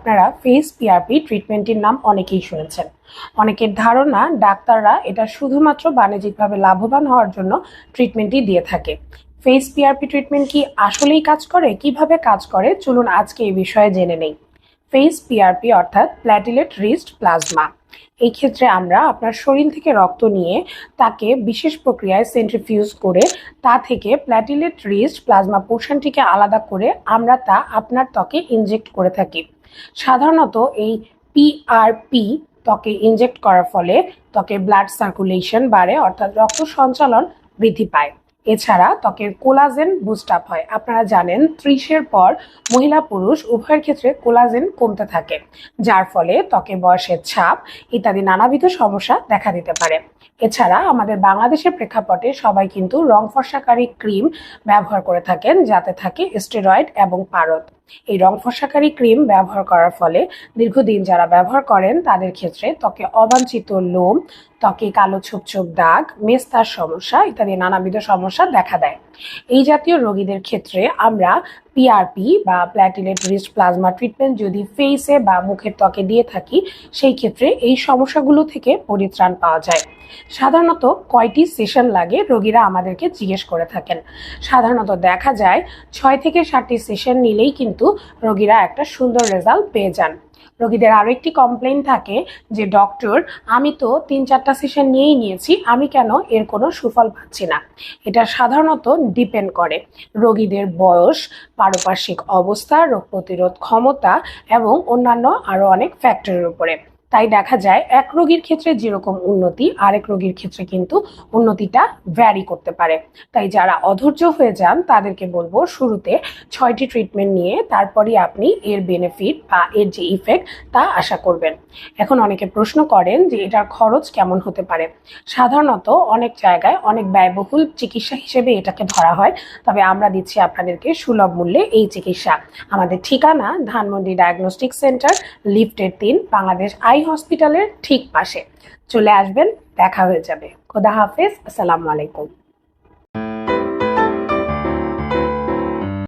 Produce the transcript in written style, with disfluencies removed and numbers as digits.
আপনারা face PRP ট্রিটমেন্টের নাম অনেকেই শুনেছেন। অনেকের ধারণা ডাক্তাররা এটা শুধুমাত্র বাণিজ্যিকভাবে লাভবান হওয়ার জন্য ট্রিটমেন্টই দিয়ে থাকে। ফেস পিআরপি ট্রিটমেন্ট কি আসলেই কাজ করে, কিভাবে কাজ করে, চলুন আজকে এই বিষয়ে জেনে নেই। ফেস পিআরপি অর্থাৎ প্ল্যাটিলেট রিচড প্লাজমা। এই ক্ষেত্রে আমরা আপনার শরীর থেকে রক্ত নিয়ে তাকে বিশেষ প্রক্রিয়ায় সেন্ট্রিফিউজ করে তা থেকে প্ল্যাটিলেট রিচড প্লাজমা পোর্শনটিকে আলাদা করে আমরা তা আপনার ত্বকে ইনজেক্ট করে থাকি। সাধারণত এই পিআরপি ত্বকে ইনজেক্ট করার ফলে ত্বকে ব্লাড সার্কুলেশন বাড়ে, অর্থাৎ রক্ত সঞ্চালন বৃদ্ধি পায়। এছাড়া ত্বকের কোলাজেন বুস্ট আপ হয়। আপনারা জানেন 30-এর পর মহিলা পুরুষ উভয়ের ক্ষেত্রে কোলাজেন কমতে থাকে, যার ফলে ত্বকে বয়সের ছাপ ইত্যাদি নানাবিধ সমস্যা দেখা দিতে পারে। এছাড়া আমাদের বাংলাদেশের প্রেক্ষাপটে সবাই কিন্তু রং ফর্সাকারী ক্রিম ব্যবহার করে থাকেন, যাতে থাকে স্টেরয়েড এবং পারদ। এই রং ফর্সাকারী ক্রিম ব্যবহার করার ফলে দীর্ঘদিন যারা ব্যবহার করেন তাদের ক্ষেত্রে ত্বকে অবাঞ্ছিত লোম, ত্বকে কালো ছোপ ছোপ দাগ, মেস্তার সমস্যা ইত্যাদি নানাবিধ সমস্যা দেখা দেয়। এই জাতীয় রোগীদের ক্ষেত্রে আমরা পিআরপি বা প্ল্যাটিলেট রিচড প্লাজমা ট্রিটমেন্ট যদি ফেসে বা মুখের ত্বকে দিয়ে থাকি, সেই ক্ষেত্রে এই সমস্যাগুলো থেকে পরিত্রাণ পাওয়া যায়। সাধারণত কয়টি সেশন লাগে রোগীরা আমাদেরকে জিজ্ঞেস করে থাকেন। সাধারণত দেখা যায় 6 থেকে 7টি সেশন নিলেই কিন্তু রোগীরা একটা সুন্দর রেজাল্ট পেয়ে যান। রোগীদের আরও একটি কমপ্লেইন থাকে যে ডক্টর, আমি তো 3-4টা সেশন নিয়েছি, আমি কেন এর কোনো সুফল পাচ্ছি না। এটা সাধারণত ডিপেন্ড করে রোগীদের বয়স, পারিপার্শ্বিক অবস্থা, রোগ প্রতিরোধ ক্ষমতা এবং অন্যান্য আরও অনেক ফ্যাক্টরের উপরে। তাই দেখা যায় এক রোগীর ক্ষেত্রে যেরকম উন্নতি, আরেক রোগীর ক্ষেত্রে কিন্তু উন্নতিটা ভ্যারি করতে পারে। তাই যারা অধৈর্য হয়ে যান তাদেরকে বলবো শুরুতে 6টি ট্রিটমেন্ট নিয়ে তারপরই আপনি এর বেনিফিট বা এর যে ইফেক্ট তা আশা করবেন। এখন অনেকে প্রশ্ন করেন যে এটার খরচ কেমন হতে পারে। সাধারণত অনেক জায়গায় অনেক ব্যয়বহুল চিকিৎসা হিসেবে এটাকে ধরা হয়, তবে আমরা দিচ্ছি আপনাদেরকে সুলভ মূল্যে এই চিকিৎসা। আমাদের ঠিকানা ধানমন্ডি ডায়াগনস্টিক সেন্টার, লিফটের 3, বাংলাদেশ আই হসপিটালের ঠিক পাশে। চলে আসবেন, দেখা হয়ে যাবে। খোদা হাফেজ, আসসালামু আলাইকুম।